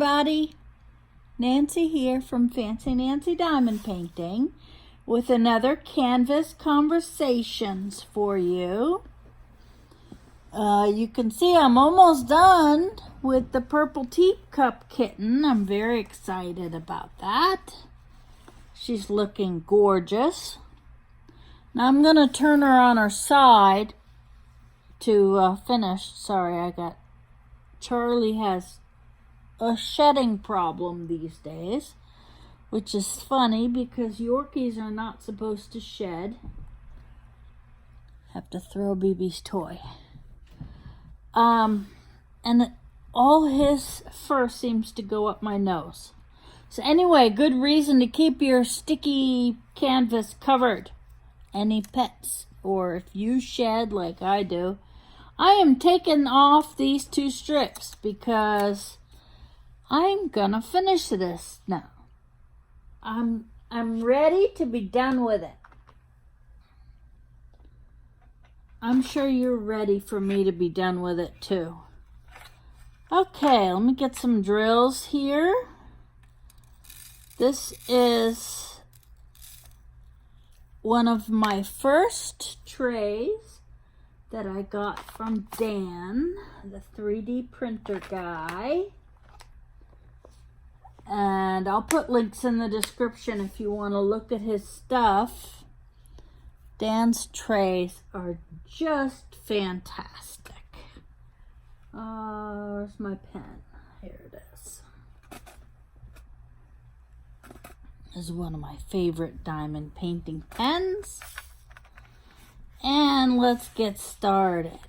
everybody. Nancy here from Fancy Nancy Diamond Painting with another Canvas Conversations for you. You can see I'm almost done with the Purple Teacup Kitten. I'm very excited about that. She's looking gorgeous. Now I'm going to turn her on her side to finish. Sorry, Charlie has a shedding problem these days, which is funny because Yorkies are not supposed to shed. Have to throw BB's toy. And all his fur seems to go up my nose. So anyway, good reason to keep your sticky canvas covered. Any pets, or if you shed like I do. I am taking off these 2 strips because I'm gonna finish this now. I'm ready to be done with it. I'm sure you're ready for me to be done with it too. Okay, let me get some drills here. This is one of my first trays that I got from Dan, the 3D printer guy. And I'll put links in the description if you want to look at his stuff. Dan's trays are just fantastic. Where's my pen? Here it is. This is one of my favorite diamond painting pens. And let's get started.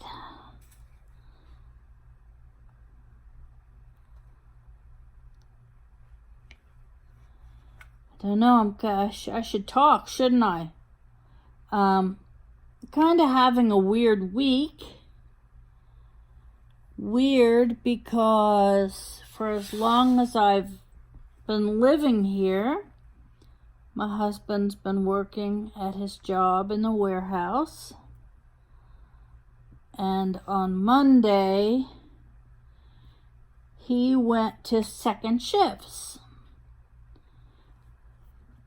I don't know, I should talk, shouldn't I? Kind of having a weird week. Weird because for as long as I've been living here, my husband's been working at his job in the warehouse. And on Monday, he went to second shifts,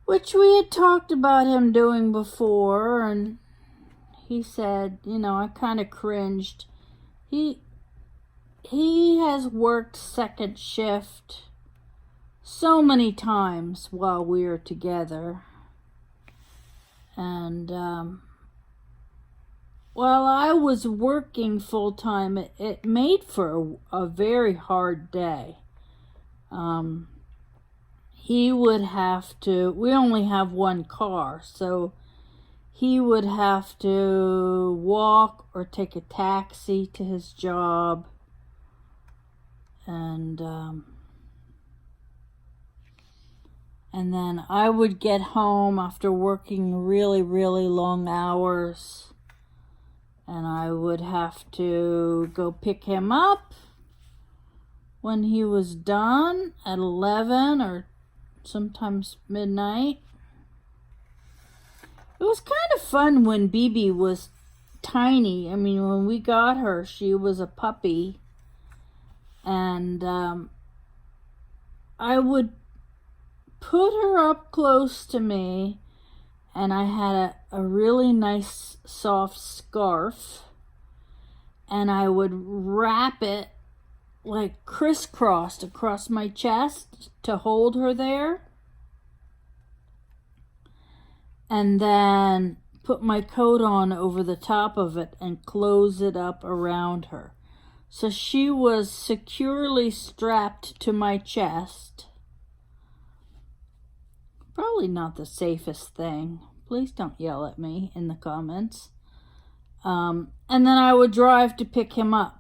which we had talked about him doing before, and he said, you know, I kind of cringed. He has worked second shift so many times while we were together. And while I was working full-time, it made for a very hard day. He would have to, we only have one car, so he would have to walk or take a taxi to his job. And then I would get home after working really, really long hours, and I would have to go pick him up when he was done at 11 or sometimes midnight. It was kind of fun when BB was tiny. I mean, when we got her, she was a puppy, and I would put her up close to me, and I had a really nice soft scarf, and I would wrap it like crisscrossed across my chest to hold her there, and then put my coat on over the top of it and close it up around her. So she was securely strapped to my chest. Probably not the safest thing. Please don't yell at me in the comments. And then I would drive to pick him up.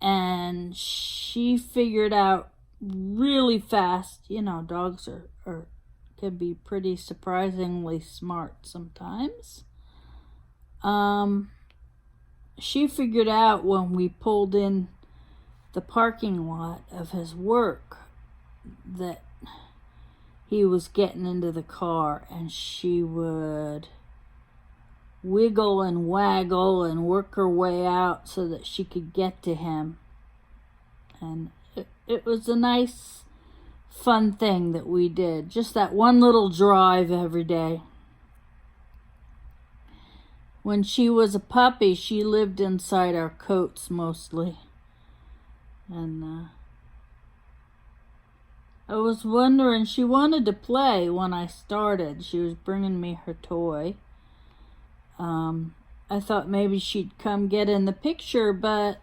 And she figured out really fast, you know, dogs can be pretty surprisingly smart sometimes. She figured out when we pulled in the parking lot of his work that he was getting into the car, and she would wiggle and waggle and work her way out so that she could get to him. And it was a nice, fun thing that we did. Just that one little drive every day. When she was a puppy, she lived inside our coats mostly. And I was wondering, she wanted to play when I started. She was bringing me her toy. I thought maybe she'd come get in the picture, but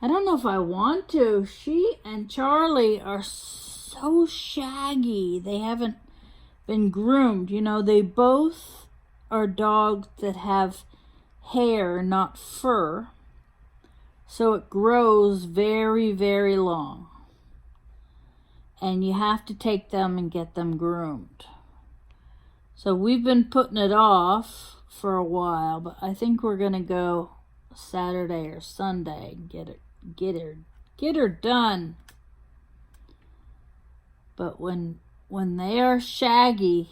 I don't know if I want to. She and Charlie are so shaggy. They haven't been groomed. You know, they both are dogs that have hair, not fur. So it grows very, very long. And you have to take them and get them groomed. So we've been putting it off for a while, but I think we're gonna go Saturday or Sunday and get her done. But when they are shaggy,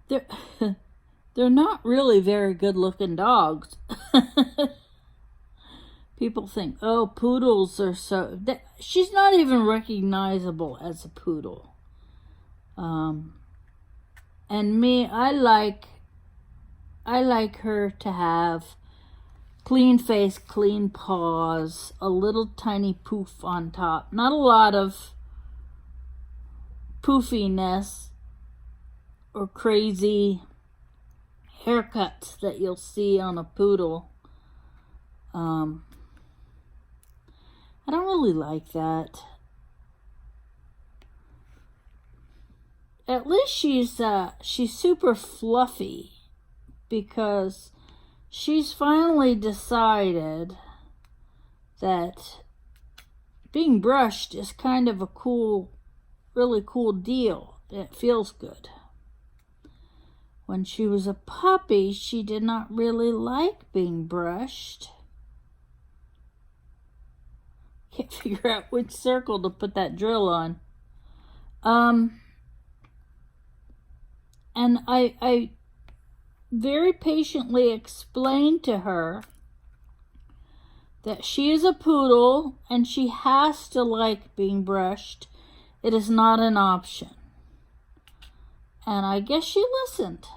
they're they're not really very good looking dogs. People think, oh, poodles are so... She's not even recognizable as a poodle. And me, I like her to have clean face, clean paws, a little tiny poof on top. Not a lot of poofiness or crazy haircuts that you'll see on a poodle. I don't really like that. At least she's super fluffy, because she's finally decided that being brushed is kind of a really cool deal. It feels good. When she was a puppy, she did not really like being brushed. Can't figure out which circle to put that drill on. And I very patiently explained to her that she is a poodle and she has to like being brushed. It is not an option. And I guess she listened.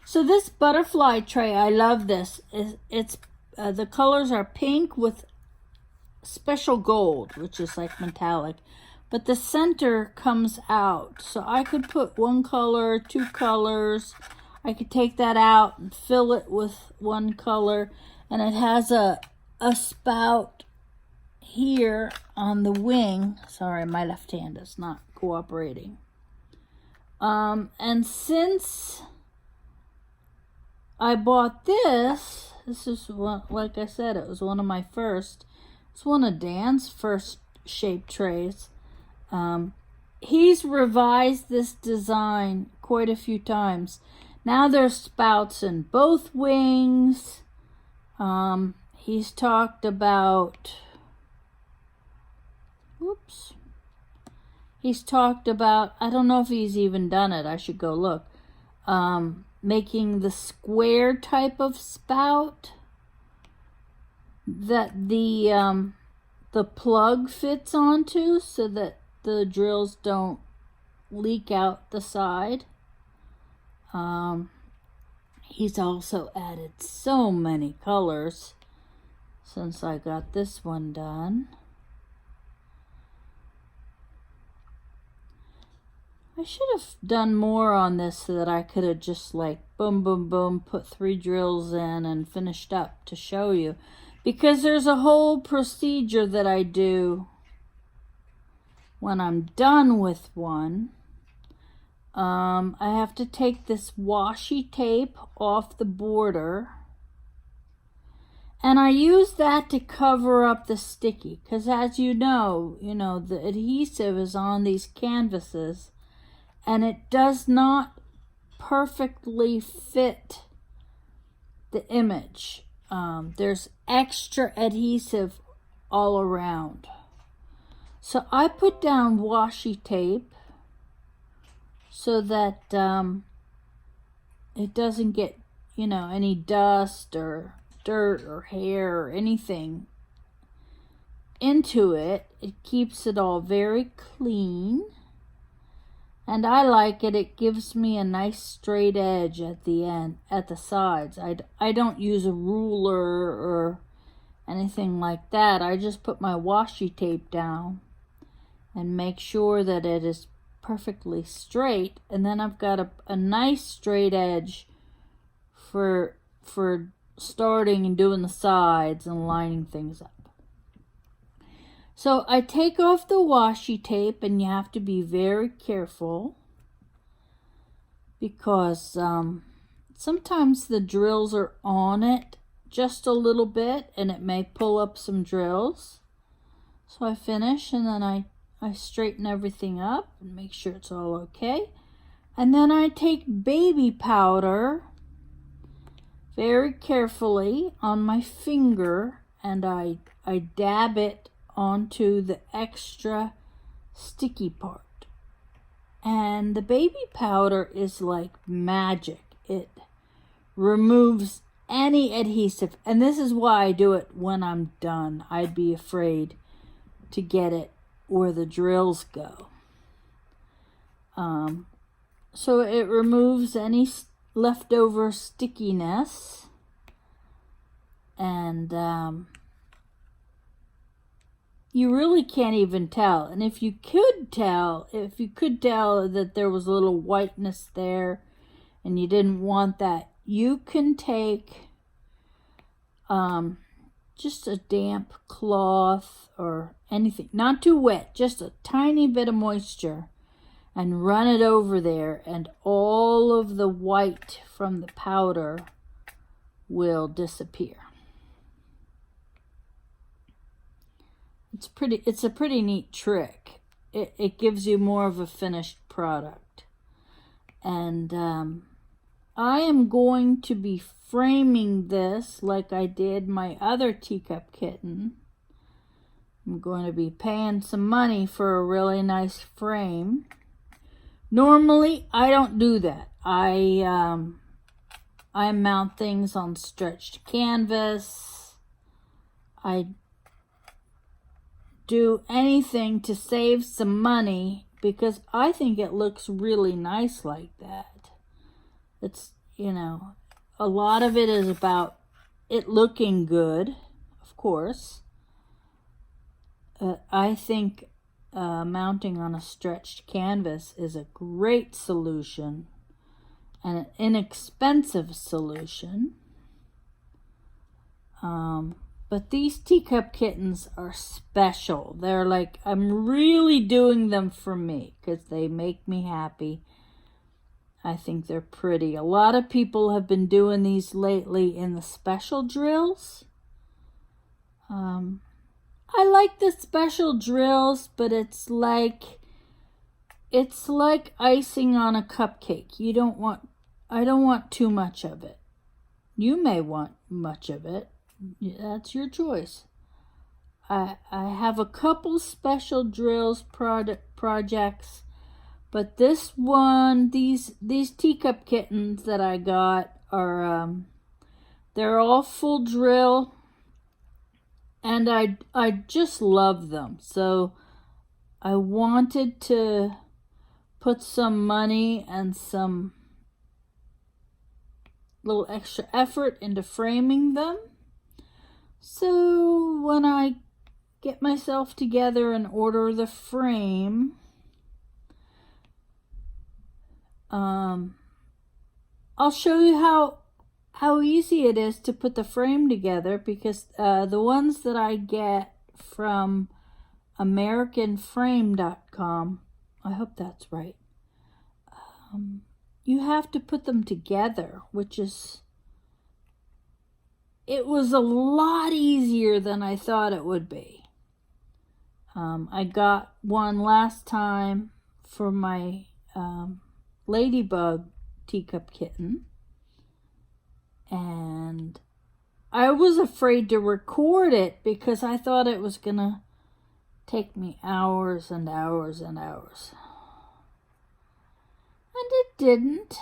So this butterfly tray, I love this. It's the colors are pink with special gold, which is like metallic. But the center comes out. So I could put one color, two colors. I could take that out and fill it with one color. And it has a spout here on the wing. Sorry, my left hand is not cooperating. And since I bought this is one, like I said, it was one of my first. It's one of Dan's first shape trays. He's revised this design quite a few times. Now there's spouts in both wings. He's talked about, he's talked about, I don't know if he's even done it. I should go look. Making the square type of spout that the plug fits onto, so that the drills don't leak out the side. He's also added so many colors since I got this one done. I should have done more on this so that I could have just like boom, boom, boom, put 3 drills in and finished up to show you. Because there's a whole procedure that I do when I'm done with one. I have to take this washi tape off the border. And I use that to cover up the sticky. Because as you know, the adhesive is on these canvases. And it does not perfectly fit the image. There's extra adhesive all around. So I put down washi tape so that it doesn't get, any dust or dirt or hair or anything into it. It keeps it all very clean. And I like it. It gives me a nice straight edge at the end, at the sides. I don't use a ruler or anything like that. I just put my washi tape down and make sure that it is perfectly straight. And then I've got a nice straight edge for starting and doing the sides and lining things up. So I take off the washi tape, and you have to be very careful because sometimes the drills are on it just a little bit and it may pull up some drills. So I finish, and then I straighten everything up and make sure it's all okay. And then I take baby powder very carefully on my finger, and I dab it onto the extra sticky part. And the baby powder is like magic. It removes any adhesive, and this is why I do it when I'm done. I'd be afraid to get it where the drills go. So it removes any leftover stickiness, and you really can't even tell. And if you could tell that there was a little whiteness there and you didn't want that, you can take just a damp cloth or anything, not too wet, just a tiny bit of moisture, and run it over there, and all of the white from the powder will disappear. It's a pretty neat trick. It gives you more of a finished product. And I am going to be framing this like I did my other teacup kitten. I'm going to be paying some money for a really nice frame. Normally, I don't do that. I mount things on stretched canvas. I do anything to save some money because I think it looks really nice like that. It's, a lot of it is about it looking good, of course. I think mounting on a stretched canvas is a great solution and an inexpensive solution. But these teacup kittens are special. They're like, I'm really doing them for me because they make me happy. I think they're pretty. A lot of people have been doing these lately in the special drills. I like the special drills, but it's like icing on a cupcake. I don't want too much of it. You may want much of it. That's your choice. I have a couple special drills projects, but this one, these teacup kittens that I got are they're all full drill, and I just love them. So I wanted to put some money and some little extra effort into framing them. So when I get myself together and order the frame, I'll show you how easy it is to put the frame together, because the ones that I get from AmericanFrame.com, I hope that's right, you have to put them together, it was a lot easier than I thought it would be. I got one last time for my ladybug teacup kitten, and I was afraid to record it because I thought it was gonna take me hours and hours and hours, and it didn't.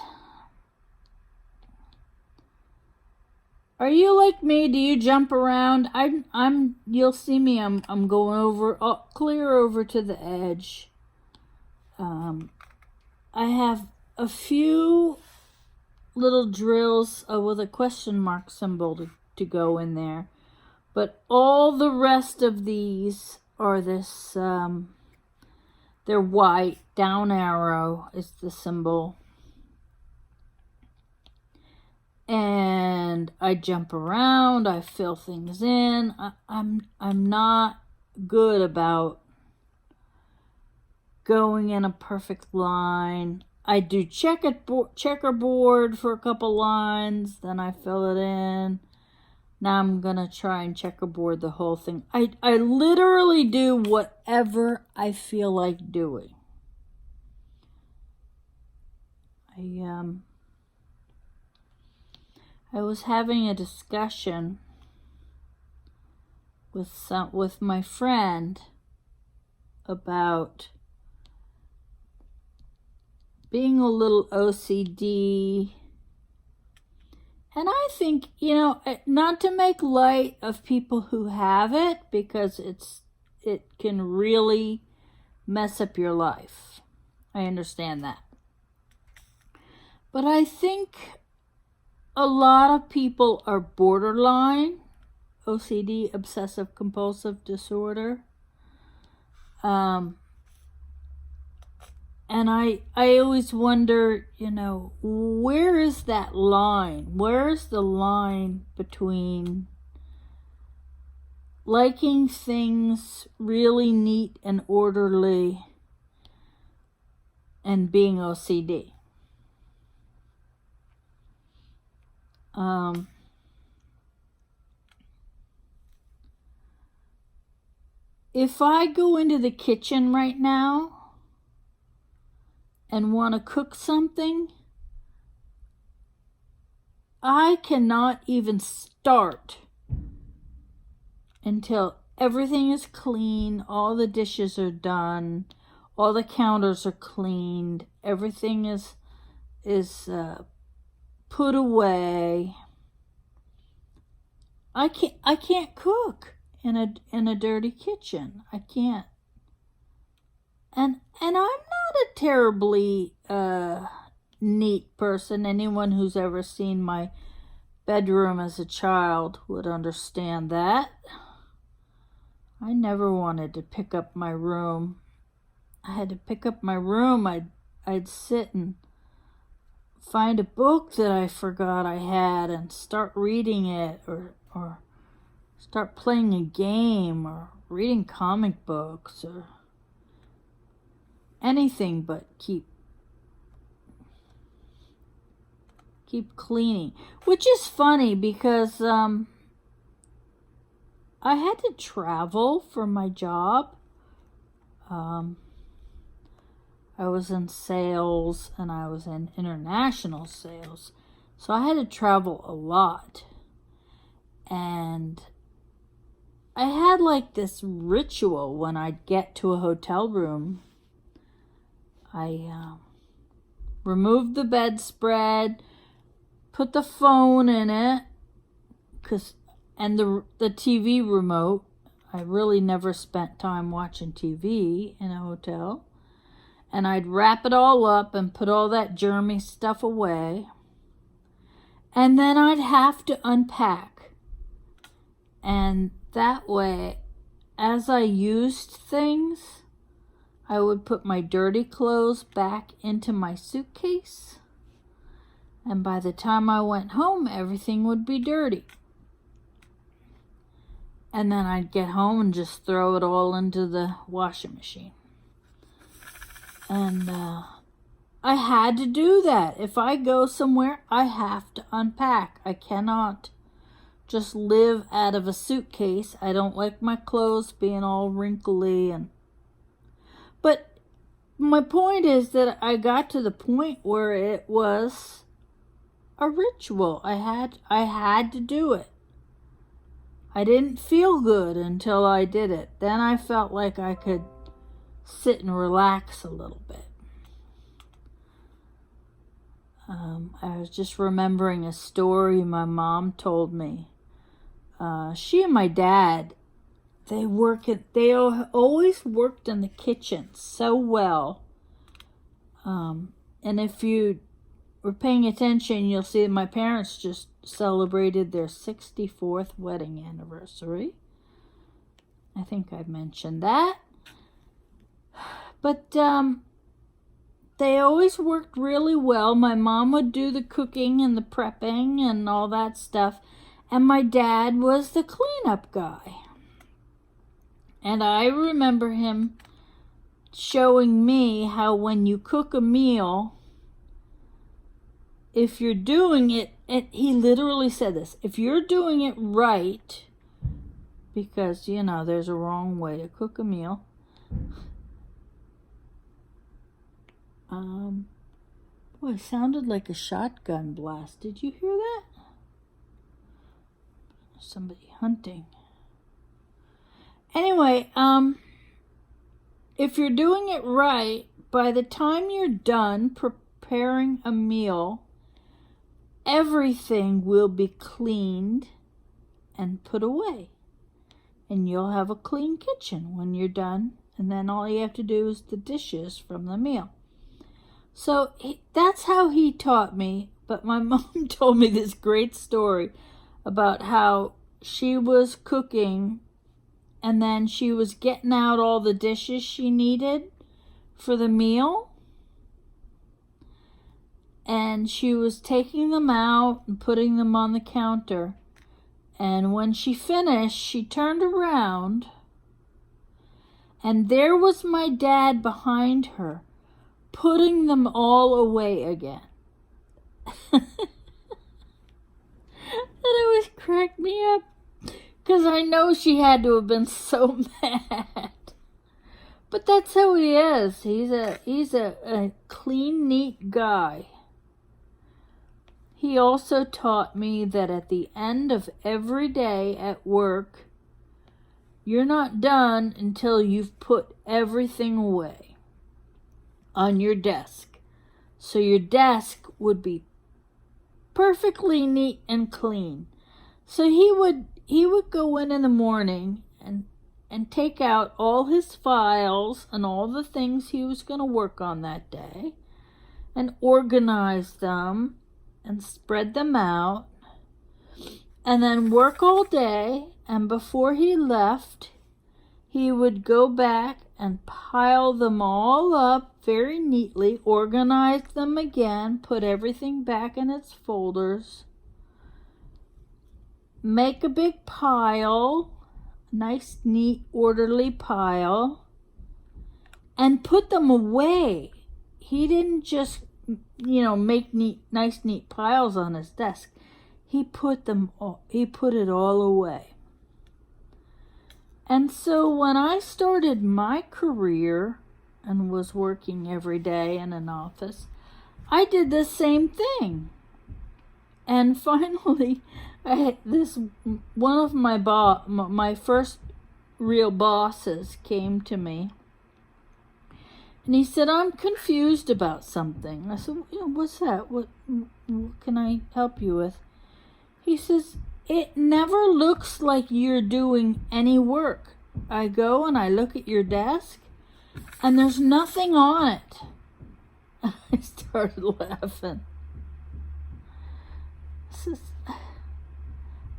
Are you like me? Do you jump around? You'll see me. I'm going over, clear over to the edge. I have a few little drills with a question mark symbol to go in there, but all the rest of these are this. They're white. Down arrow is the symbol. And I jump around, I fill things in. I'm not good about going in a perfect line. I do checkerboard for a couple lines, then I fill it in. Now I'm gonna try and checkerboard the whole thing. I literally do whatever I feel like doing. I was having a discussion with my friend about being a little OCD. And I think, not to make light of people who have it, because it can really mess up your life. I understand that. But I think a lot of people are borderline OCD, obsessive compulsive disorder. And I always wonder, where is that line? Where is the line between liking things really neat and orderly and being OCD? If I go into the kitchen right now and want to cook something, I cannot even start until everything is clean, all the dishes are done, all the counters are cleaned, everything is put away. I can't cook in a dirty kitchen. I can't. And I'm not a terribly neat person. Anyone who's ever seen my bedroom as a child would understand that. I never wanted to pick up my room. I had to pick up my room. I'd sit and find a book that I forgot I had and start reading it, or start playing a game, or reading comic books, or anything but keep cleaning. Which is funny because I had to travel for my job. I was in sales and I was in international sales. So I had to travel a lot. And I had like this ritual when I'd get to a hotel room. I removed the bedspread, put the phone in it, and the TV remote. I really never spent time watching TV in a hotel. And I'd wrap it all up and put all that germy stuff away. And then I'd have to unpack. And that way, as I used things, I would put my dirty clothes back into my suitcase. And by the time I went home, everything would be dirty. And then I'd get home and just throw it all into the washing machine. And I had to do that. If I go somewhere, I have to unpack. I cannot just live out of a suitcase. I don't like my clothes being all wrinkly. But my point is that I got to the point where it was a ritual. I had to do it. I didn't feel good until I did it. Then I felt like I could sit and relax a little bit. I was just remembering a story my mom told me. She and my dad, they always worked in the kitchen so well. And if you were paying attention, you'll see that my parents just celebrated their 64th wedding anniversary. I think I mentioned that. But they always worked really well. My mom would do the cooking and the prepping and all that stuff. And my dad was the cleanup guy. And I remember him showing me how when you cook a meal, if you're doing it, he literally said this, if you're doing it right, because, you know, there's a wrong way to cook a meal. Boy, it sounded like a shotgun blast. Did you hear that? Somebody hunting. Anyway, if you're doing it right, by the time you're done preparing a meal, everything will be cleaned and put away. And you'll have a clean kitchen when you're done. And then all you have to do is the dishes from the meal. So that's how he taught me. But my mom told me this great story about how she was cooking and then she was getting out all the dishes she needed for the meal. And she was taking them out and putting them on the counter. And when she finished, she turned around and there was my dad behind her, putting them all away again. That always cracked me up, because I know she had to have been so mad. But that's how he is. He's a clean, neat guy. He also taught me that at the end of every day at work, you're not done until you've put everything away on your desk. So your desk would be perfectly neat and clean. So he would go in the morning and take out all his files and all the things he was going to work on that day and organize them and spread them out and then work all day. And before he left, he would go back and pile them all up very neatly, organize them again, put everything back in its folders, make a big pile, nice, neat, orderly pile, and put them away. He didn't just, make nice, neat piles on his desk. He put it all away. And so when I started my career and was working every day in an office, I did the same thing. And finally, one of my first real bosses came to me, and he said, "I'm confused about something." I said, "What's that? What can I help you with?" He says, "It never looks like you're doing any work. I go and I look at your desk, and there's nothing on it." I started laughing.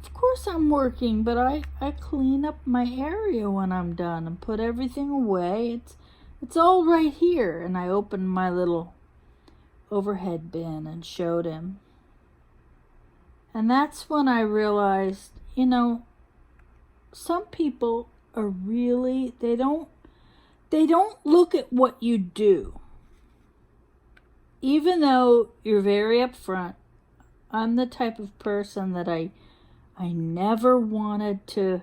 Of course I'm working, but I clean up my area when I'm done and put everything away. It's all right here. And I opened my little overhead bin and showed him. And that's when I realized, some people are really, they don't look at what you do. Even though you're very upfront, I'm the type of person that I never wanted to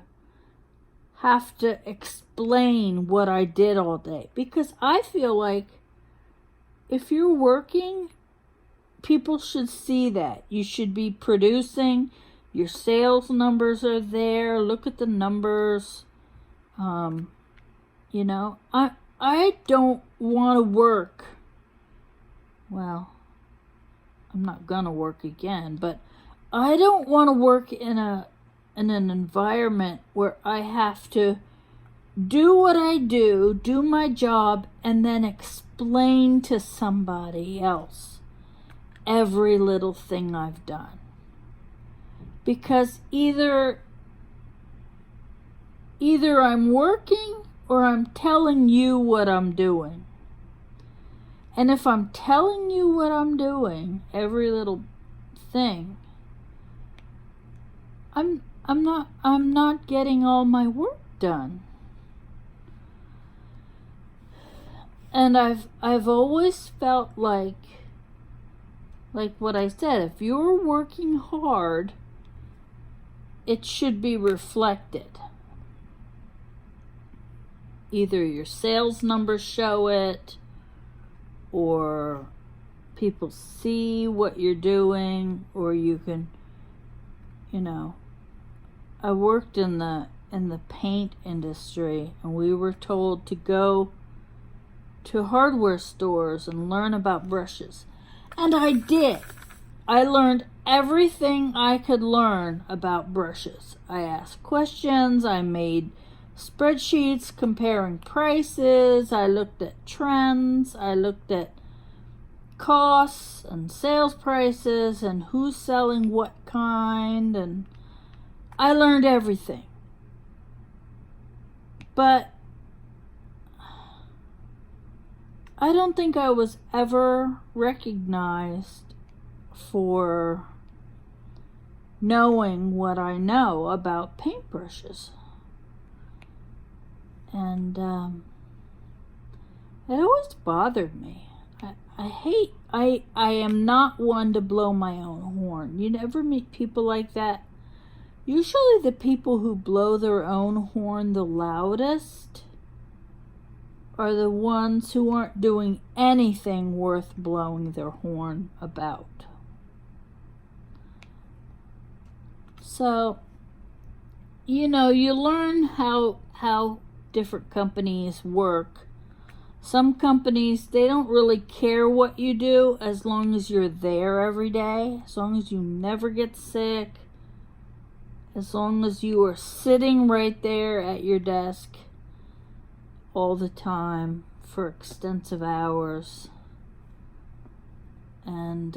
have to explain what I did all day. Because I feel like if you're working, people should see that. You should be producing. Your sales numbers are there. Look at the numbers. I don't want to work. Well, I'm not gonna work again, but I don't want to work in an environment where I have to do what I do my job, and then explain to somebody else every little thing I've done. Because either I'm working or I'm telling you what I'm doing. And if I'm telling you what I'm doing, every little thing, I'm not getting all my work done. And I've always felt like what I said, if you're working hard, it should be reflected. Either your sales numbers show it, or people see what you're doing, or you can, I worked in the paint industry, and we were told to go to hardware stores and learn about brushes. And I did. I learned everything I could learn about brushes. I asked questions, I made spreadsheets comparing prices, I looked at trends, I looked at costs and sales prices and who's selling what kind, and I learned everything. But I don't think I was ever recognized for knowing what I know about paintbrushes. And it always bothered me. I am not one to blow my own horn. You never meet people like that. Usually the people who blow their own horn the loudest are the ones who aren't doing anything worth blowing their horn about. So, you learn how different companies work. Some companies, they don't really care what you do as long as you're there every day, as long as you never get sick, as long as you are sitting right there at your desk all the time for extensive hours. And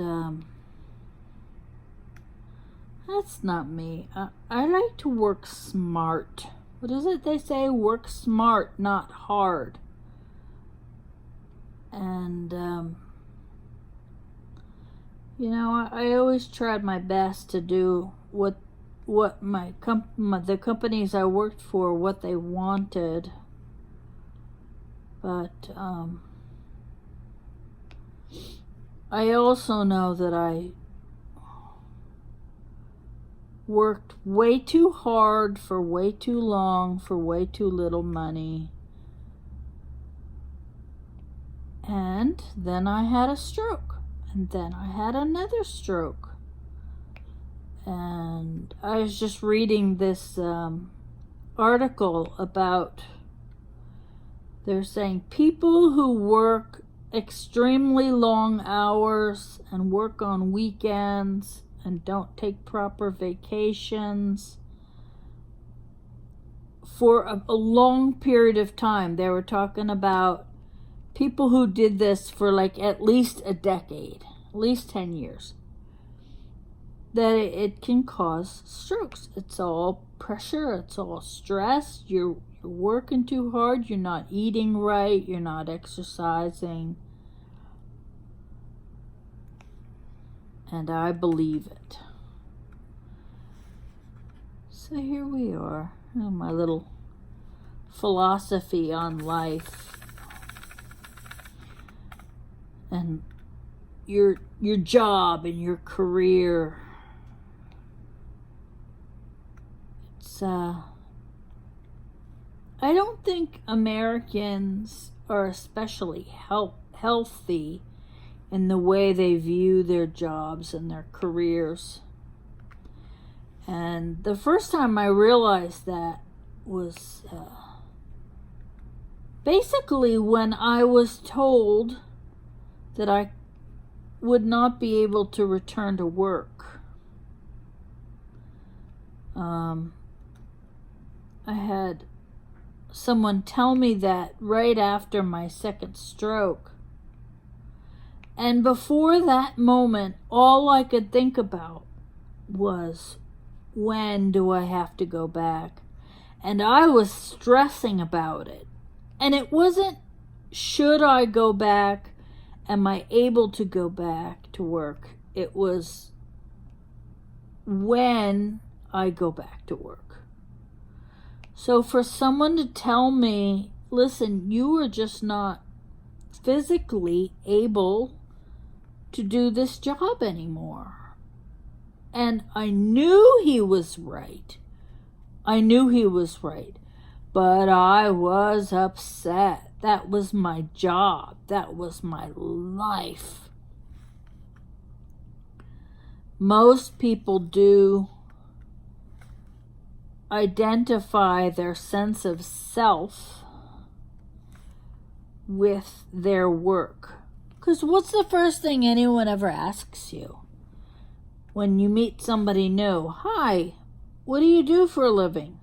that's not me. I like to work smart. What is it they say? Work smart, not hard. And I always tried my best to do what the companies I worked for, what they wanted. But I also know that I worked way too hard for way too long for way too little money. And then I had a stroke. And then I had another stroke. And I was just reading this article about, they're saying people who work extremely long hours and work on weekends and don't take proper vacations for a long period of time. They were talking about people who did this for like at least a decade, at least 10 years, that it can cause strokes. It's all pressure, it's all stress. You're working too hard, you're not eating right, you're not exercising. And I believe it. So here we are, my little philosophy on life. And your job and your career. It's I don't think Americans are especially healthy in the way they view their jobs and their careers. And the first time I realized that was basically when I was told that I would not be able to return to work. I had someone tell me that right after my second stroke. And before that moment, all I could think about was, when do I have to go back? And I was stressing about it. And it wasn't, should I go back? Am I able to go back to work? It was, when I go back to work. So for someone to tell me, listen, you are just not physically able to do this job anymore. And I knew he was right. I knew he was right. But I was upset. That was my job. That was my life. Most people do identify their sense of self with their work. Because what's the first thing anyone ever asks you when you meet somebody new? Hi, what do you do for a living?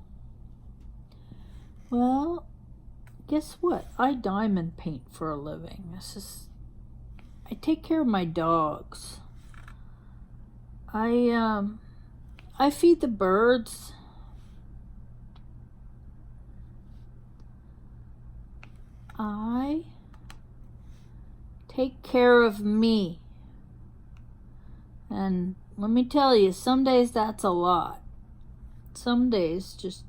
Well, guess what? I diamond paint for a living. I take care of my dogs. I feed the birds. I take care of me. And let me tell you, some days that's a lot. Some days just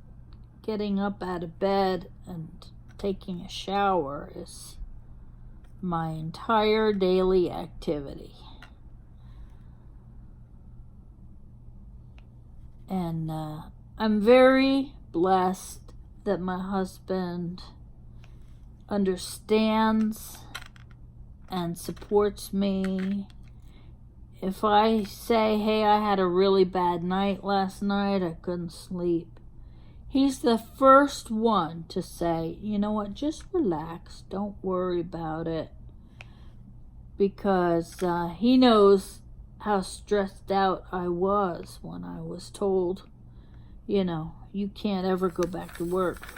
getting up out of bed and taking a shower is my entire daily activity. And I'm very blessed that my husband understands and supports me. If I say, hey, I had a really bad night last night, I couldn't sleep, he's the first one to say, you know what, just relax, don't worry about it. Because he knows how stressed out I was when I was told, you can't ever go back to work.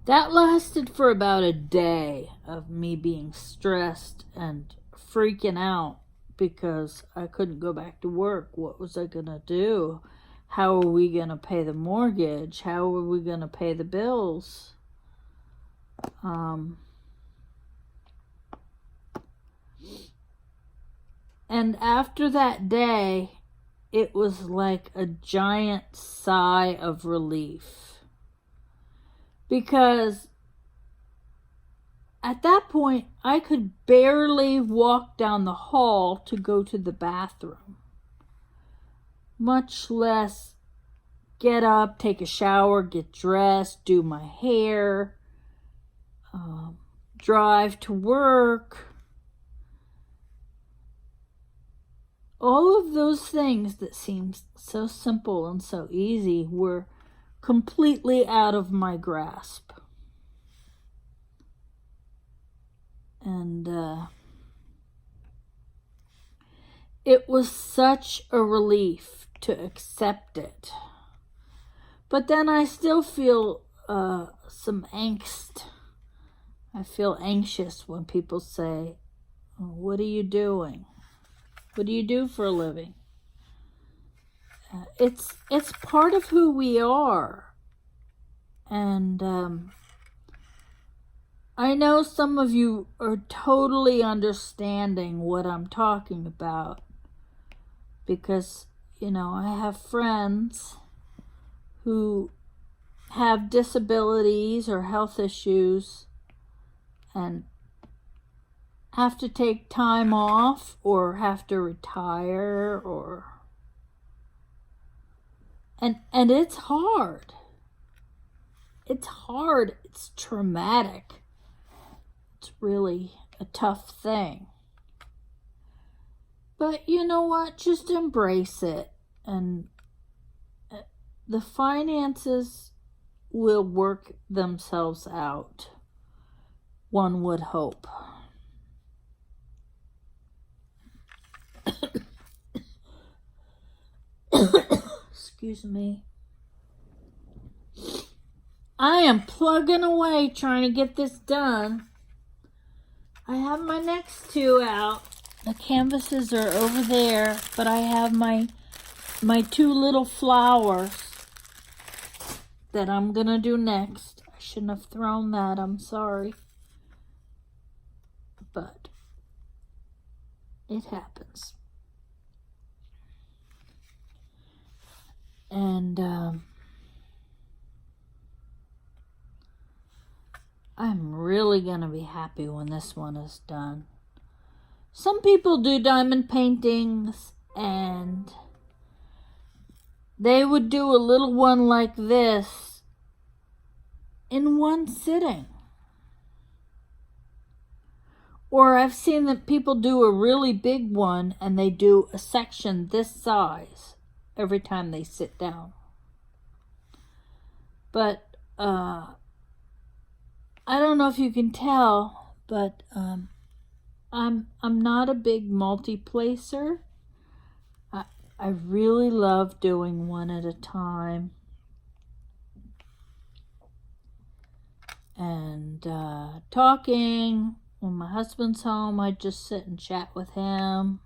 That lasted for about a day of me being stressed and freaking out because I couldn't go back to work. What was I going to do? How are we going to pay the mortgage? How are we going to pay the bills? And after that day, it was like a giant sigh of relief. Because at that point, I could barely walk down the hall to go to the bathroom. Much less get up, take a shower, get dressed, do my hair, drive to work. All of those things that seemed so simple and so easy were completely out of my grasp. And it was such a relief to accept it. But then I still feel some angst. I feel anxious when people say, what are you doing? What do you do for a living? It's part of who we are. And I know some of you are totally understanding what I'm talking about. Because, I have friends who have disabilities or health issues and have to take time off or have to retire and it's hard. It's hard. It's traumatic. It's really a tough thing. But you know what? Just embrace it. And the finances will work themselves out. One would hope. Excuse me. I am plugging away trying to get this done. I have my next two out. The canvases are over there, but I have my two little flowers that I'm gonna do next. I shouldn't have thrown that, I'm sorry. But it happens. And I'm really gonna be happy when this one is done. Some people do diamond paintings and they would do a little one like this in one sitting. Or I've seen that people do a really big one and they do a section this size every time they sit down. But I don't know if you can tell, but I'm not a big multi-placer. I really love doing one at a time. And talking. When my husband's home, I just sit and chat with him.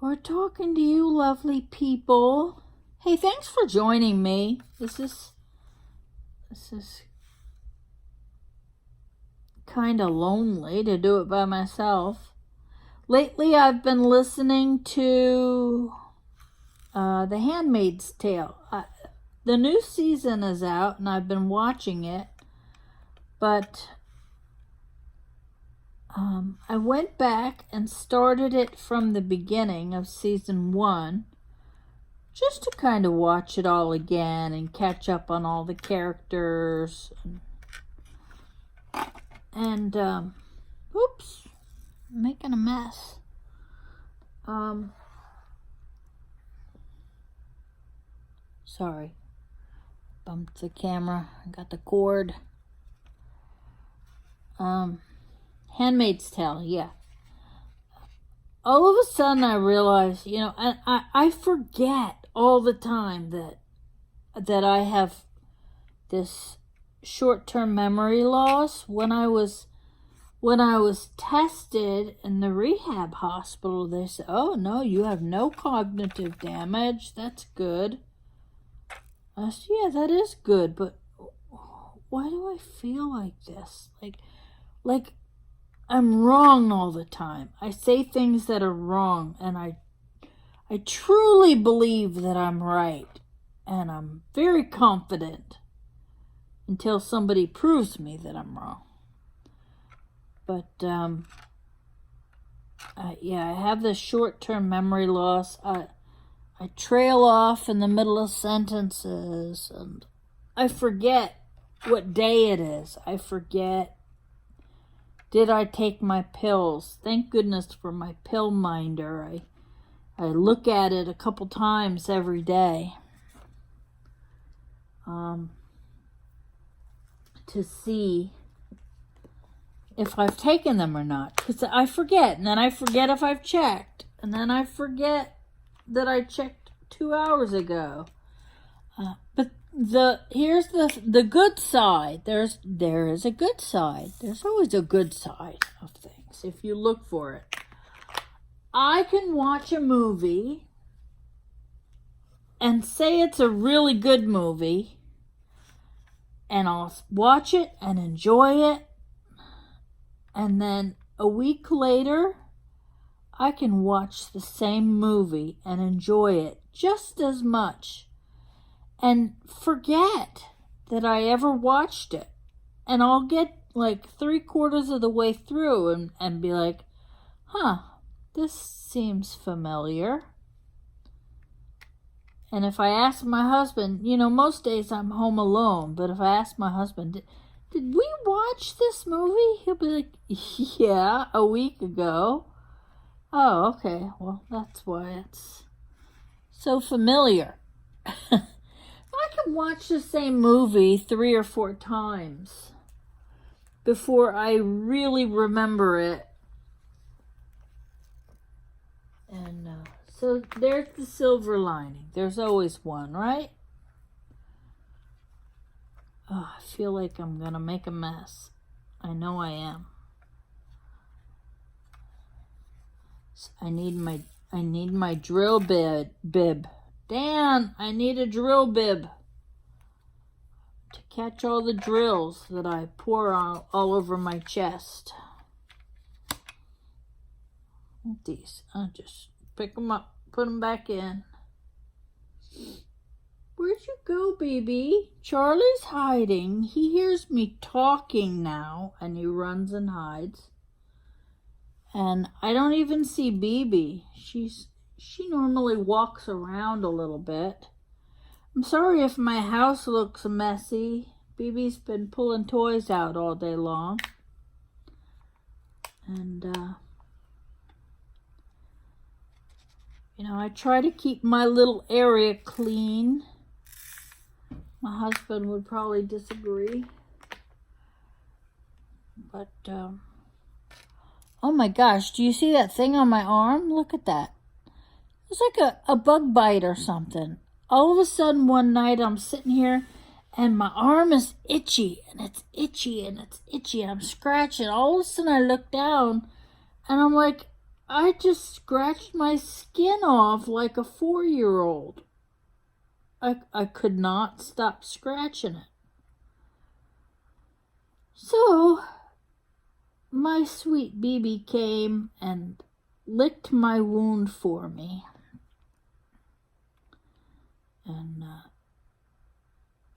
Or talking to you lovely people. Hey, thanks for joining me. This is kind of lonely to do it by myself. Lately, I've been listening to The Handmaid's Tale. The new season is out, and I've been watching it. But I went back and started it from the beginning of season 1, just to kind of watch it all again and catch up on all the characters. And oops, I'm making a mess. Sorry, bumped the camera. I got the cord. Handmaid's Tale, yeah. All of a sudden I realized, I forget all the time that I have this short-term memory loss. When I was tested in the rehab hospital, they said, "Oh no, you have no cognitive damage. That's good." I said, "Yeah, that is good, but why do I feel like this? Like I'm wrong all the time. I say things that are wrong, and I truly believe that I'm right, and I'm very confident until somebody proves me that I'm wrong." But yeah, I have this short-term memory loss. I trail off in the middle of sentences, and I forget what day it is. I forget. Did I take my pills? Thank goodness for my pill minder. I look at it a couple times every day to see if I've taken them or not. Because I forget, and then I forget if I've checked, and then I forget that I checked 2 hours ago. But here's the good side. There is a good side. There's always a good side of things if you look for it. I can watch a movie and say it's a really good movie, and I'll watch it and enjoy it, and then a week later I can watch the same movie and enjoy it just as much and forget that I ever watched it. And I'll get like 3/4 of the way through and be like, this seems familiar. And if I ask my husband, most days I'm home alone, but if I ask my husband, did we watch this movie? He'll be like, yeah, a week ago. Oh, okay. Well, that's why it's so familiar. I can watch the same movie 3 or 4 times before I really remember it And so there's the silver lining. There's always one, right? Oh, I feel like I'm gonna make a mess. I know I am. I need my drill bib. Dan, I need a drill bib to catch all the drills that I pour all over my chest. These, I'll just pick them up, put them back in. Where'd you go, baby? Charlie's hiding. He hears me talking now, and he runs and hides. And I don't even see BB. She normally walks around a little bit. I'm sorry if my house looks messy. BB's been pulling toys out all day long. And, you know, I try to keep my little area clean. My husband would probably disagree. But, oh my gosh, do you see that thing on my arm? Look at that. It's like a bug bite or something. All of a sudden one night I'm sitting here and my arm is itchy and it's itchy and it's itchy. I'm scratching. All of a sudden I look down and I'm like, I just scratched my skin off like a 4-year-old. I could not stop scratching it. So my sweet BB came and licked my wound for me. And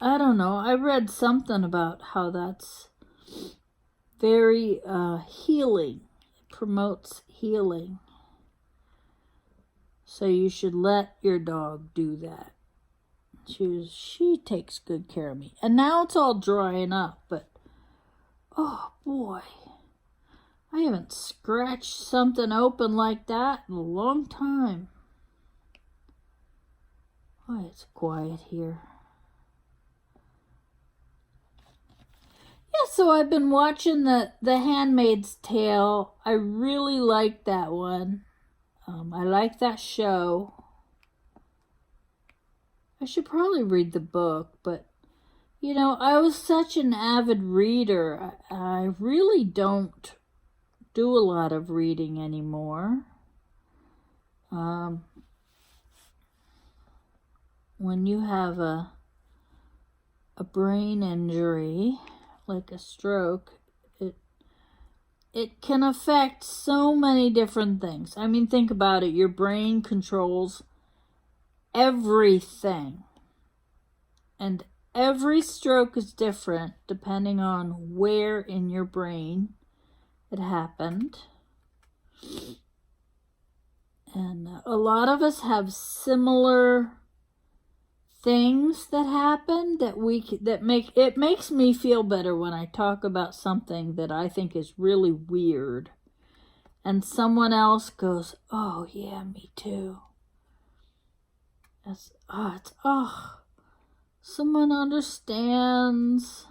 I don't know, I read something about how that's very healing. It promotes healing. So you should let your dog do that. She takes good care of me. And now it's all drying up, but oh boy. I haven't scratched something open like that in a long time. Oh, it's quiet here. Yeah, so I've been watching the Handmaid's Tale. I really like that one. I like that show. I should probably read the book, but you know, I was such an avid reader. I really don't do a lot of reading anymore. When you have a brain injury, like a stroke, it can affect so many different things. I mean, think about it. Your brain controls everything. And every stroke is different depending on where in your brain it happened. And a lot of us have similar things that happen it makes me feel better when I talk about something that I think is really weird and someone else goes, oh yeah, me too. Someone understands.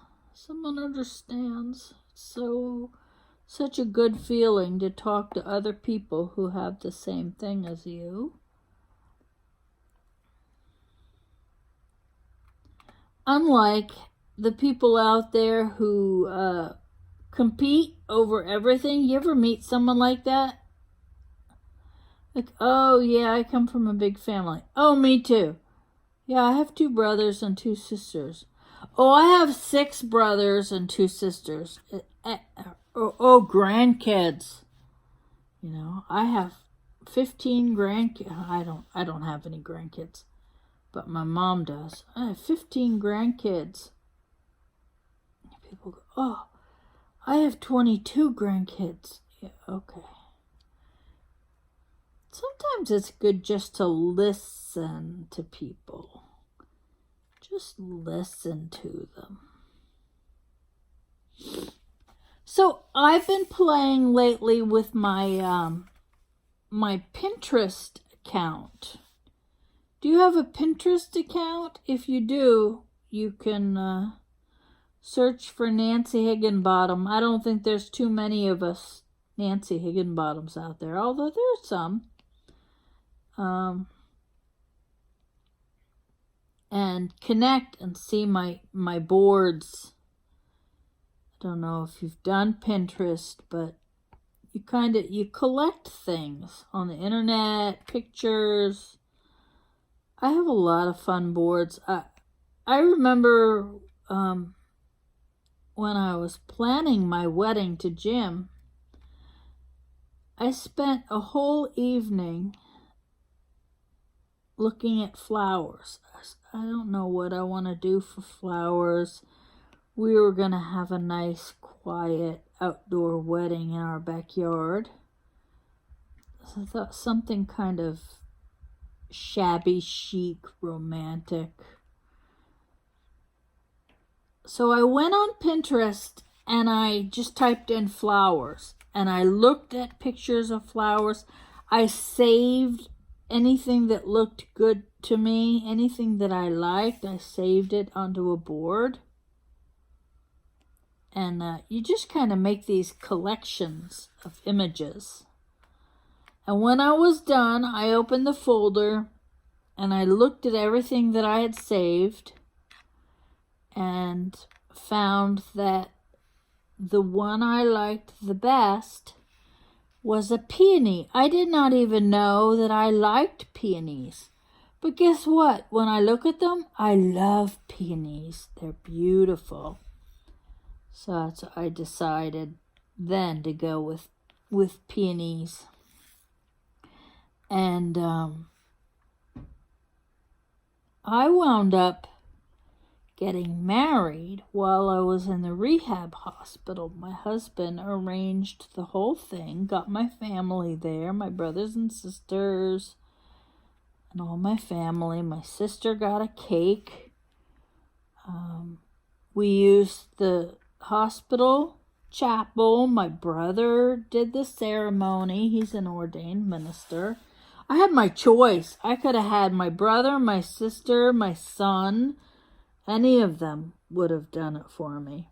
Such a good feeling to talk to other people who have the same thing as you. Unlike the people out there who compete over everything. You ever meet someone like that? Like, oh yeah, I come from a big family. Oh, me too. Yeah, I have 2 brothers and 2 sisters. Oh, I have 6 brothers and 2 sisters. Oh, grandkids. You know, I have 15 grandkids. I don't have any grandkids, but my mom does. I have 15 grandkids. People go, oh, I have 22 grandkids. Yeah, okay. Sometimes it's good just to listen to people. Just listen to them. So I've been playing lately with my my Pinterest account. Do you have a Pinterest account? If you do, you can search for Nancy Higginbottom. I don't think there's too many of us Nancy Higginbottoms out there, although there's some. and connect and see my boards. I don't know if you've done Pinterest, but you collect things on the internet, pictures. I have a lot of fun boards. I remember when I was planning my wedding to Jim, I spent a whole evening looking at flowers. I don't know what I want to do for flowers. We were going to have a nice, quiet, outdoor wedding in our backyard. So I thought something kind of shabby chic, romantic. So I went on Pinterest and I just typed in flowers and I looked at pictures of flowers. I saved anything that looked good to me, anything that I liked, I saved it onto a board. And you just kind of make these collections of images. And when I was done, I opened the folder and I looked at everything that I had saved and found that the one I liked the best was a peony. I did not even know that I liked peonies. But guess what? When I look at them, I love peonies. They're beautiful. So I decided then to go with peonies. And I wound up getting married while I was in the rehab hospital. My husband arranged the whole thing, got my family there, my brothers and sisters, and all my family. My sister got a cake. We used the hospital chapel. My brother did the ceremony. He's an ordained minister. I had my choice. I could have had my brother, my sister, my son. Any of them would have done it for me.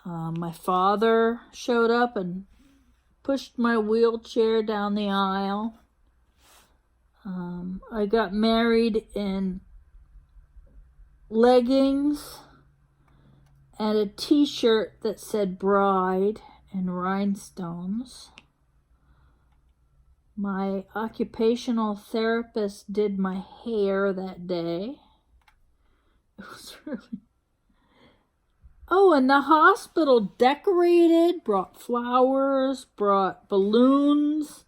My father showed up and pushed my wheelchair down the aisle. I got married in leggings and a t-shirt that said bride in rhinestones. My occupational therapist did my hair that day. It was really... Oh, and the hospital decorated, brought flowers, brought balloons.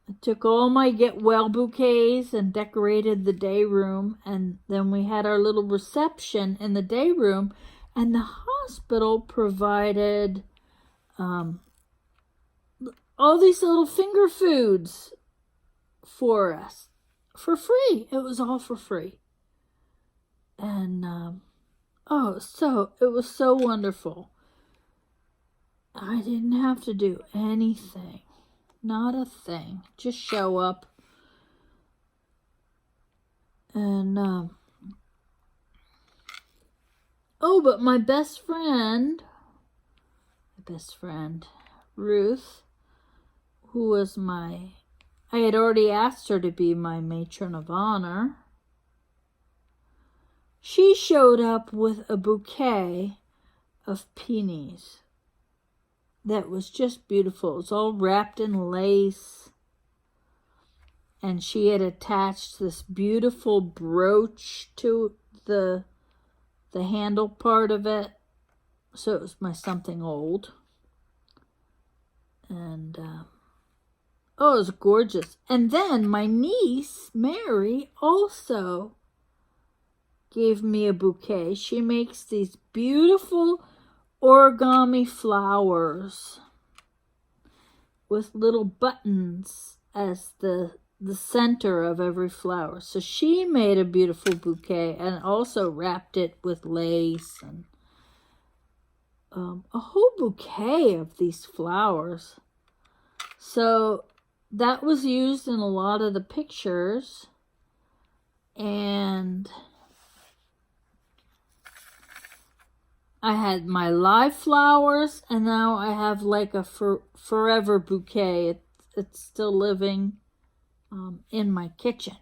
I took all my get well bouquets and decorated the day room. And then we had our little reception in the day room. And the hospital provided all these little finger foods for us for free. It was all for free. And it was so wonderful. I didn't have to do anything, not a thing, just show up. And but my best friend Ruth, who was I had already asked her to be my matron of honor. She showed up with a bouquet of peonies that was just beautiful. It was all wrapped in lace. And she had attached this beautiful brooch to the handle part of it. So it was my something old. And, it was gorgeous. And then my niece, Mary, also gave me a bouquet. She makes these beautiful origami flowers with little buttons as the center of every flower. So she made a beautiful bouquet and also wrapped it with lace and a whole bouquet of these flowers. So that was used in a lot of the pictures. And I had my live flowers, and now I have like a forever bouquet. It's still living in my kitchen.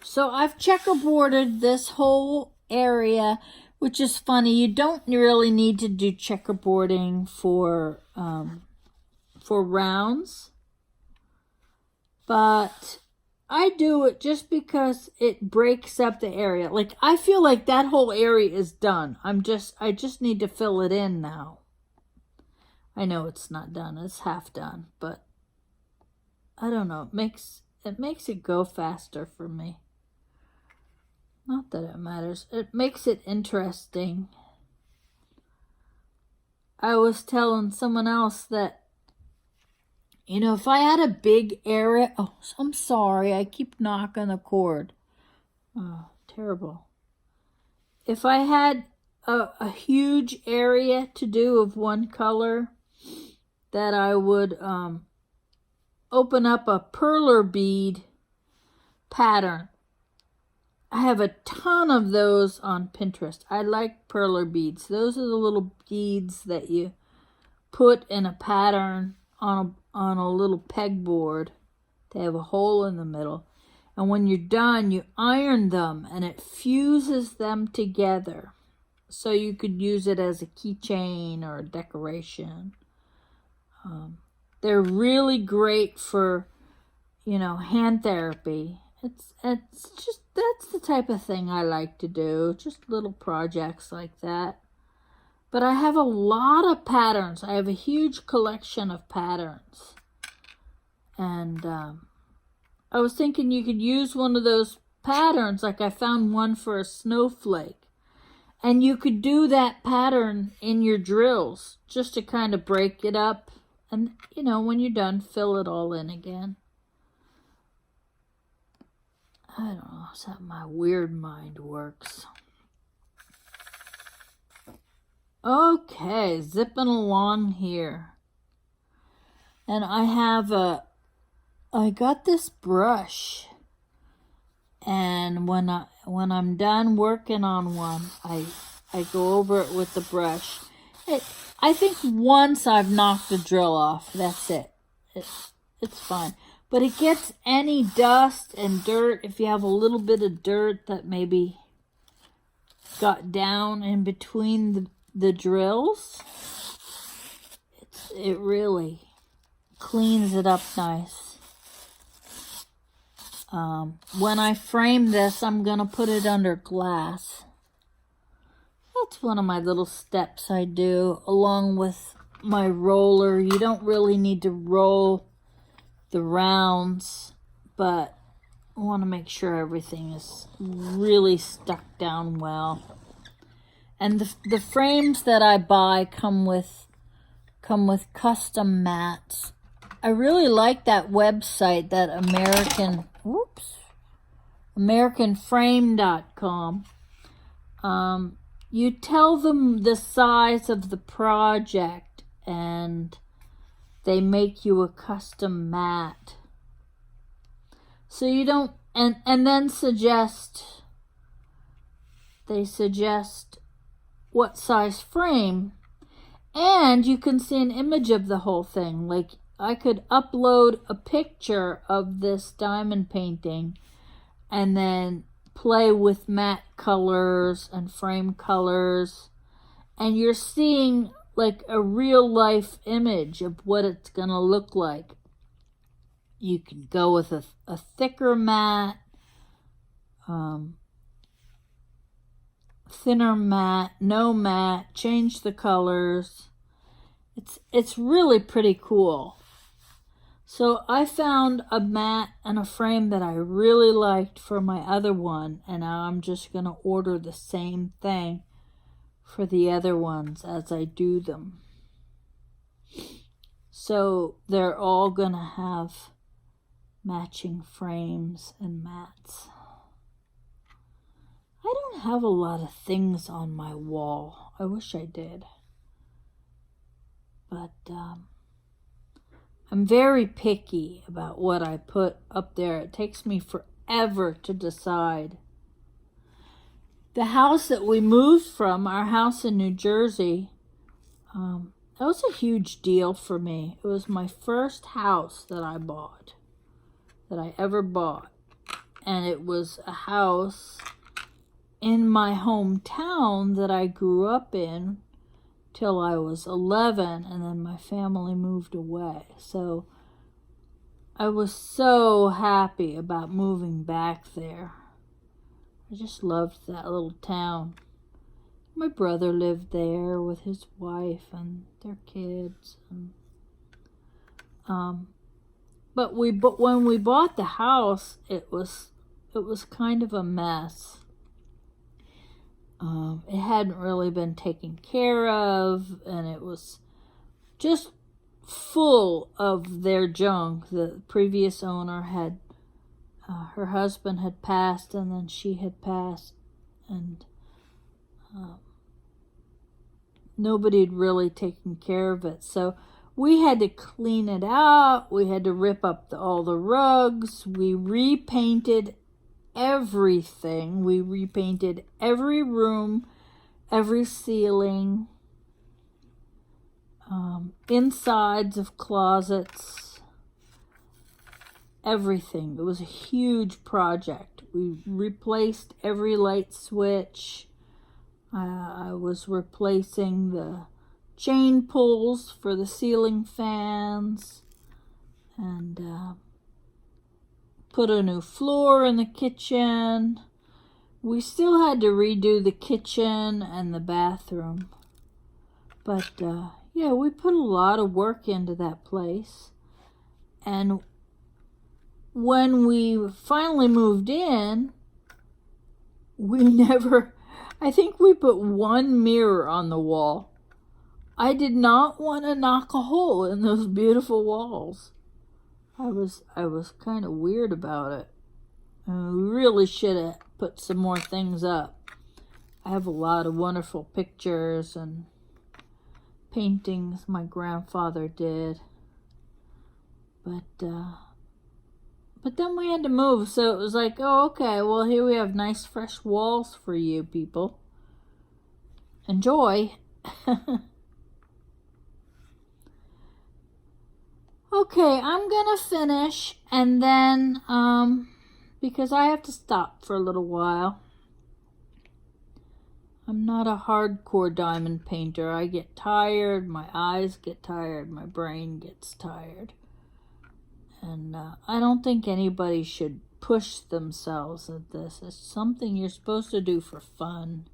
So I've checkerboarded this whole area, which is funny. You don't really need to do checkerboarding for rounds, but I do it just because it breaks up the area. Like, I feel like that whole area is done. I just need to fill it in now. I know it's not done. It's half done, but I don't know. It makes it go faster for me. Not that it matters. It makes it interesting. I was telling someone else that, you know, if I had a big area... Oh, I'm sorry. I keep knocking the cord. Oh, terrible. If I had a huge area to do of one color, that I would open up a Perler bead pattern. I have a ton of those on Pinterest. I like Perler beads. Those are the little beads that you put in a pattern on a little pegboard. They have a hole in the middle. And when you're done, you iron them and it fuses them together. So you could use it as a keychain or a decoration. They're really great for, you know, hand therapy. It's just, that's the type of thing I like to do. Just little projects like that. But I have a lot of patterns. I have a huge collection of patterns. And I was thinking you could use one of those patterns. Like I found one for a snowflake. And you could do that pattern in your drills just to kind of break it up. And, you know, when you're done, fill it all in again. I don't know, it's how my weird mind works. Okay, zipping along here. And I got this brush. And when I'm done working on one, I go over it with the brush. I think once I've knocked the drill off, that's it. It's fine. But it gets any dust and dirt, if you have a little bit of dirt that maybe got down in between the drills, it really cleans it up nice. When I frame this, I'm going to put it under glass. That's one of my little steps I do, along with my roller. You don't really need to roll the rounds, but I want to make sure everything is really stuck down well. And the frames that I buy come with custom mats. I really like that website, that AmericanFrame.com. You tell them the size of the project and they make you a custom mat. So you don't, and then they suggest what size frame, and you can see an image of the whole thing. Like, I could upload a picture of this diamond painting and then play with matte colors and frame colors, and you're seeing like a real life image of what it's gonna look like. You can go with a thicker mat, thinner mat, no mat, change the colors. It's really pretty cool. So I found a mat and a frame that I really liked for my other one, and now I'm just gonna order the same thing for the other ones as I do them. So they're all gonna have matching frames and mats. I don't have a lot of things on my wall. I wish I did. But I'm very picky about what I put up there. It takes me forever to decide. The house that we moved from, our house in New Jersey, That was a huge deal for me. It was my first house that I bought, that I ever bought. And it was a house in my hometown that I grew up in till I was 11, and then my family moved away. So I was so happy about moving back there. I just loved that little town. My brother lived there with his wife and their kids. But when we bought the house, it was kind of a mess. It hadn't really been taken care of, and it was just full of their junk. The previous owner had, her husband had passed, and then she had passed, and nobody had really taken care of it. So we had to clean it out. We had to rip up all the rugs. We repainted everything. We repainted every room, every ceiling, insides of closets, everything. It was a huge project. We replaced every light switch. I was replacing the chain pulls for the ceiling fans, and put a new floor in the kitchen. We still had to redo the kitchen and the bathroom. But yeah, we put a lot of work into that place. And when we finally moved in, I think we put one mirror on the wall. I did not want to knock a hole in those beautiful walls. I was kind of weird about it. We really should have put some more things up. I have a lot of wonderful pictures and paintings my grandfather did. But then we had to move, so it was like, oh, okay, well, here we have nice fresh walls for you people. Enjoy. Okay, I'm gonna finish, and then, because I have to stop for a little while. I'm not a hardcore diamond painter. I get tired, my eyes get tired, my brain gets tired. And I don't think anybody should push themselves at this. It's something you're supposed to do for fun.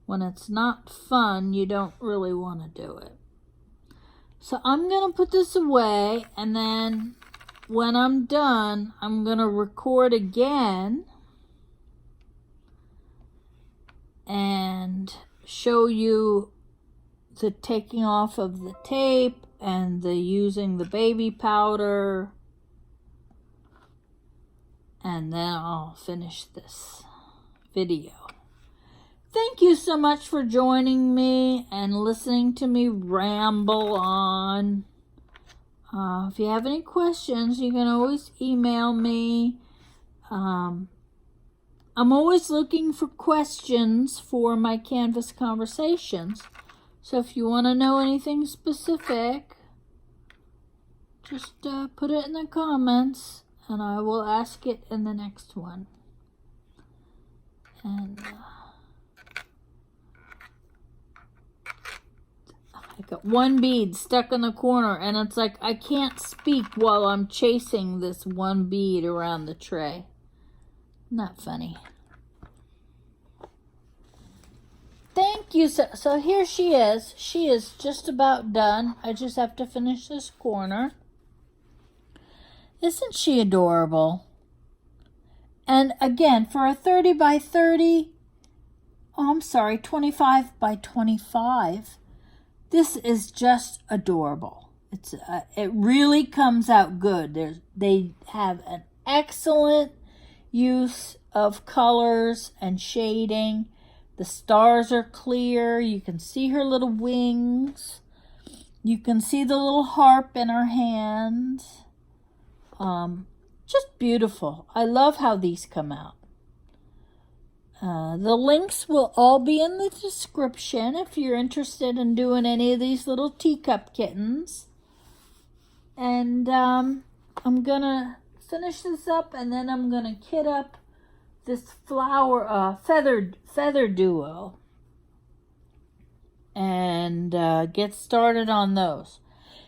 When it's not fun, you don't really want to do it. So I'm going to put this away, and then when I'm done, I'm going to record again and show you the taking off of the tape and the using the baby powder, and then I'll finish this video. Thank you so much for joining me and listening to me ramble on. If you have any questions, you can always email me. I'm always looking for questions for my Canvas conversations. So if you want to know anything specific, just put it in the comments and I will ask it in the next one. And I got one bead stuck in the corner, and it's like I can't speak while I'm chasing this one bead around the tray. Not funny. Thank you. So here she is. She is just about done. I just have to finish this corner. Isn't she adorable? And again, for a 30 by 30, oh, I'm sorry, 25 by 25, this is just adorable. It really comes out good. They have an excellent use of colors and shading. The stars are clear. You can see her little wings. You can see the little harp in her hand. Just beautiful. I love how these come out. The links will all be in the description if you're interested in doing any of these little teacup kittens. And I'm going to finish this up, and then I'm going to kit up this flower feather duo and get started on those.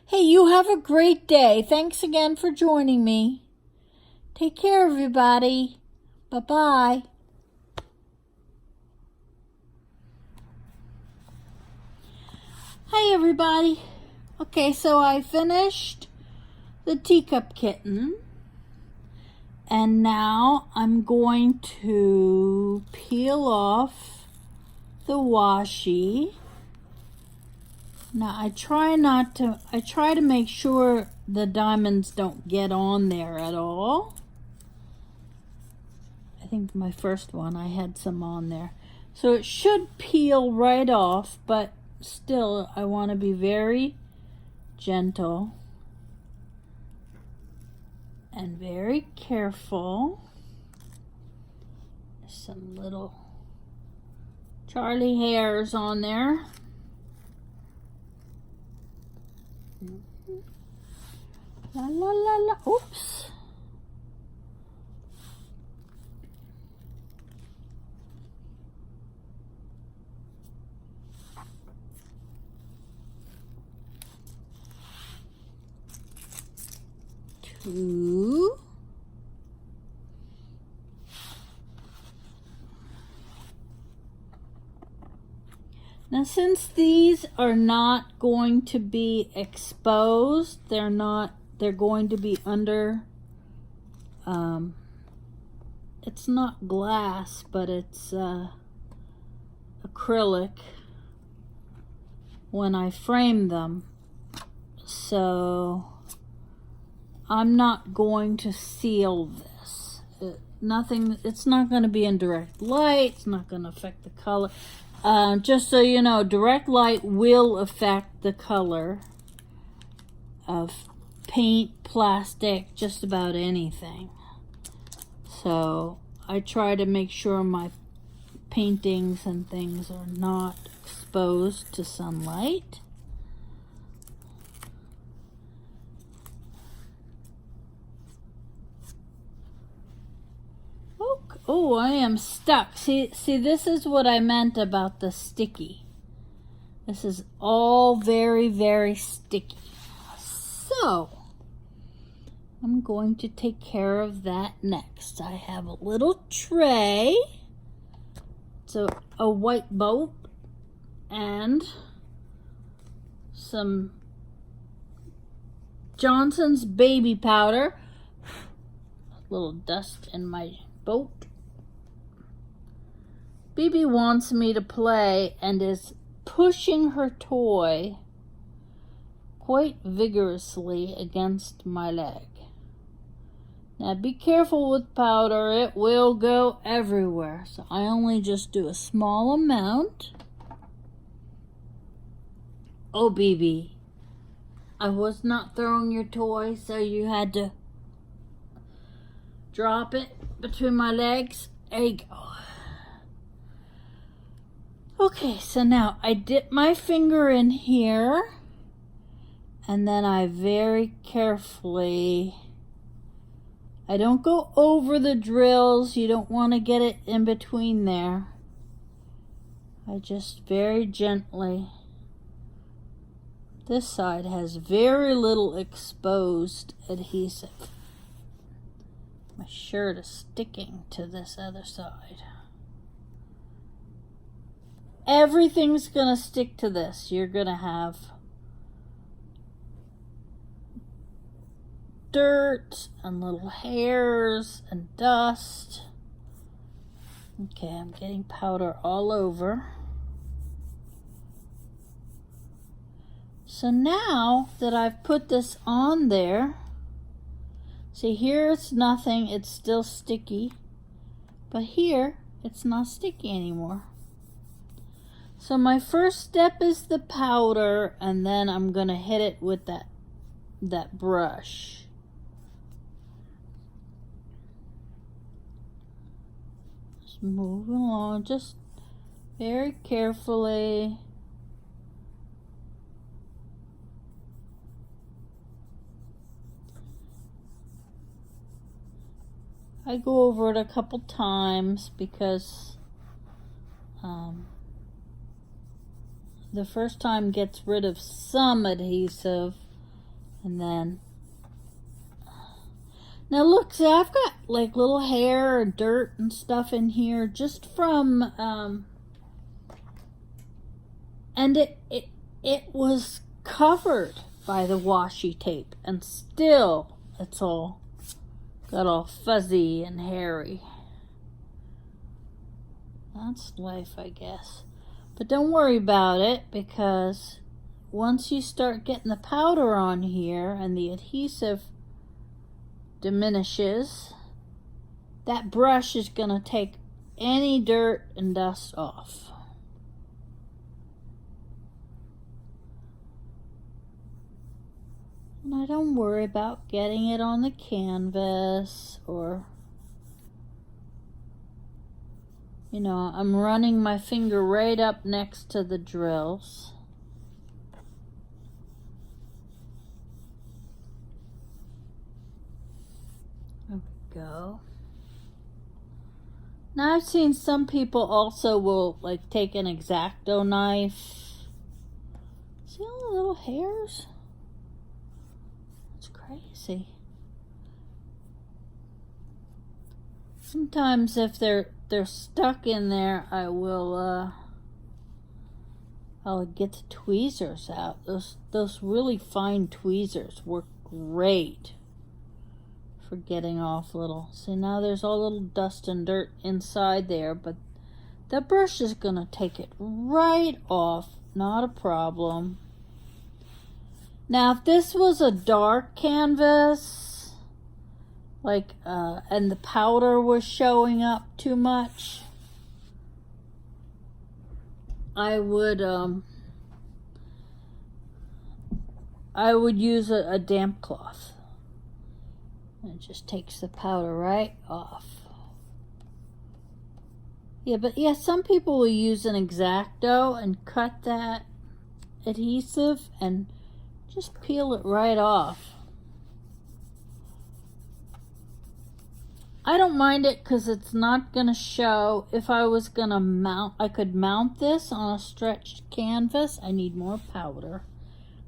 Hey, you have a great day. Thanks again for joining me. Take care, everybody. Bye-bye. Hi, everybody. Okay, so I finished the teacup kitten. And now I'm going to peel off the washi. Now I try to make sure the diamonds don't get on there at all. I think my first one I had some on there. So it should peel right off, but still I want to be very gentle and very careful. Some little Charlie hairs on there. La la la la. Oops. Two. Now, since these are not going to be exposed, they're going to be under, it's not glass, but it's acrylic when I frame them. So I'm not going to seal this. It's not going to be in direct light. It's not going to affect the color. Just so you know, direct light will affect the color of paint, plastic, just about anything. So I try to make sure my paintings and things are not exposed to sunlight. Oh, I am stuck. See, this is what I meant about the sticky. This is all very, very sticky. So, I'm going to take care of that next. I have a little tray. It's a white boat and some Johnson's baby powder. A little dust in my boat. Bibi wants me to play and is pushing her toy quite vigorously against my leg. Now be careful with powder, it will go everywhere. So I only just do a small amount. Oh, Bibi, I was not throwing your toy, so you had to drop it between my legs. There you go. Okay, so now I dip my finger in here, and then I very carefully, I don't go over the drills. You don't want to get it in between there. I just very gently, this side has very little exposed adhesive. My shirt is sticking to this other side. Everything's gonna stick to this. You're gonna have dirt and little hairs and dust. Okay, I'm getting powder all over. So now that I've put this on there, see here it's nothing, it's still sticky, but here it's not sticky anymore. So my first step is the powder, and then I'm gonna hit it with that brush. Just Just moving along, just very carefully. I go over it a couple times because the first time gets rid of some adhesive, and then now look, see, I've got like little hair and dirt and stuff in here just from and it was covered by the washi tape, and still it's all got all fuzzy and hairy. That's life, I guess. But don't worry about it, because once you start getting the powder on here and the adhesive diminishes, that brush is going to take any dirt and dust off. And I don't worry about getting it on the canvas, or you know, I'm running my finger right up next to the drills. There we go. Now I've seen some people also will like take an X-Acto knife. See all the little hairs? It's crazy. Sometimes if they're stuck in there, I will I'll get the tweezers out. Those really fine tweezers work great for getting off little. See, now there's all little dust and dirt inside there, but the brush is gonna take it right off, not a problem. Now if this was a dark canvas, like and the powder was showing up too much, I would use a damp cloth. It just takes the powder right off. Yeah, but yeah, some people will use an X-Acto and cut that adhesive and just peel it right off. I don't mind it because it's not going to show. If I was going to mount, I could mount this on a stretched canvas. I need more powder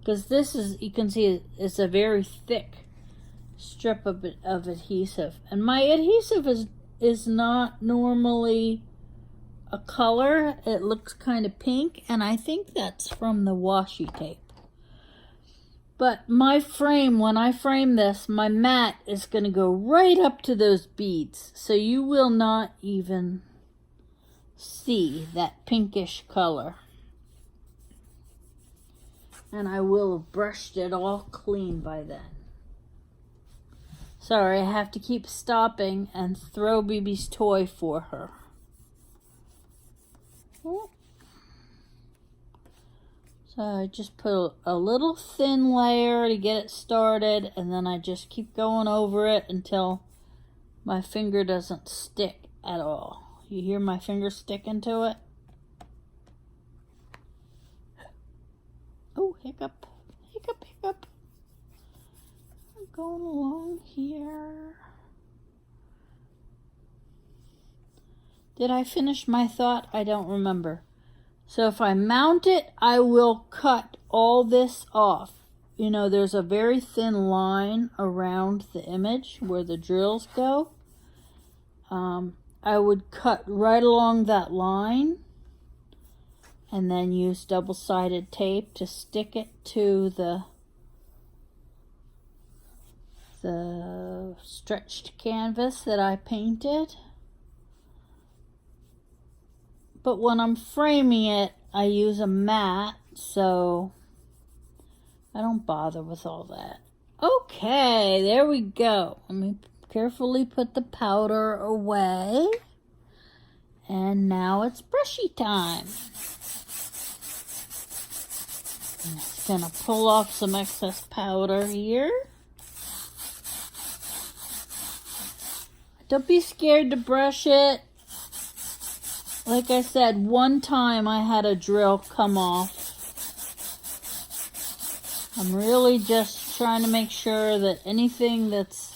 because this is, you can see it's a very thick strip of adhesive. And my adhesive is not normally a color. It looks kind of pink, and I think that's from the washi tape. But my frame, when I frame this, my mat is going to go right up to those beads. So you will not even see that pinkish color. And I will have brushed it all clean by then. Sorry, I have to keep stopping and throw BB's toy for her. Oh. So I just put a little thin layer to get it started, and then I just keep going over it until my finger doesn't stick at all. You hear my finger sticking to it? Oh, hiccup, hiccup, hiccup. I'm going along here. Did I finish my thought? I don't remember. So if I mount it, I will cut all this off. You know, there's a very thin line around the image where the drills go. I would cut right along that line and then use double-sided tape to stick it to the stretched canvas that I painted. But when I'm framing it, I use a mat, so I don't bother with all that. Okay, there we go. Let me carefully put the powder away. And now it's brushy time. I'm just gonna pull off some excess powder here. Don't be scared to brush it. Like I said, one time I had a drill come off. I'm really just trying to make sure that anything that's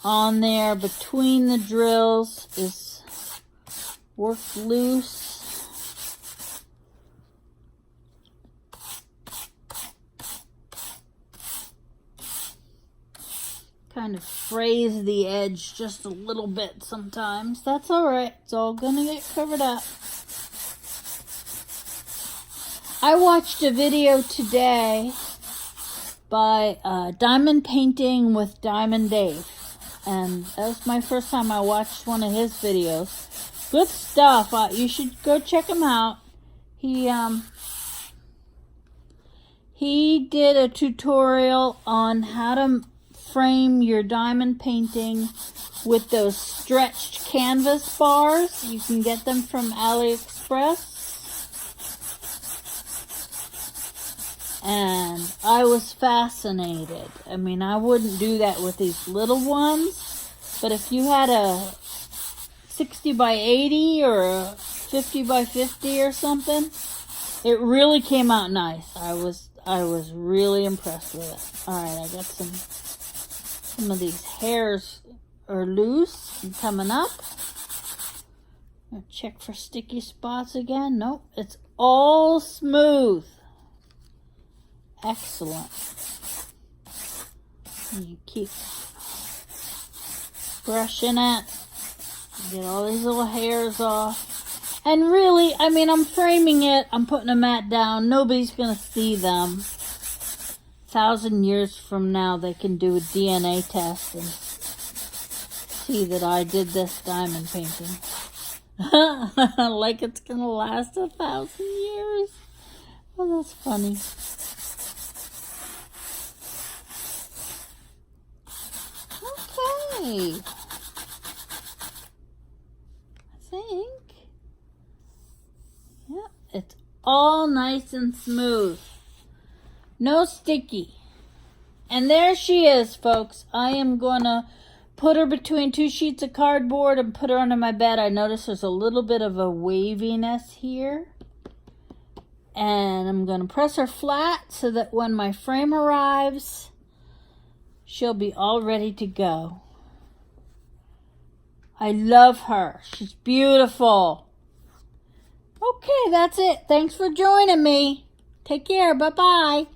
on there between the drills is worked loose. Kind of frays the edge just a little bit sometimes. That's alright. It's all gonna get covered up. I watched a video today by Diamond Painting with Diamond Dave. And that was my first time I watched one of his videos. Good stuff. You should go check him out. He did a tutorial on how to frame your diamond painting with those stretched canvas bars. You can get them from AliExpress. And I was fascinated. I mean, I wouldn't do that with these little ones, but if you had a 60 by 80 or a 50 by 50 or something, it really came out nice. I was really impressed with it. All right, I got some of these hairs are loose and coming up. I'll check for sticky spots again. Nope, it's all smooth. Excellent. You keep brushing it. Get all these little hairs off. And really, I mean, I'm framing it. I'm putting a mat down. Nobody's going to see them. 1,000 years from now, they can do a DNA test and see that I did this diamond painting. Like it's going to last 1,000 years. Oh, that's funny. Okay. I think. Yeah, it's all nice and smooth. No sticky. And there she is, folks. I am going to put her between two sheets of cardboard and put her under my bed. I notice there's a little bit of a waviness here. And I'm going to press her flat so that when my frame arrives, she'll be all ready to go. I love her. She's beautiful. Okay, that's it. Thanks for joining me. Take care. Bye-bye.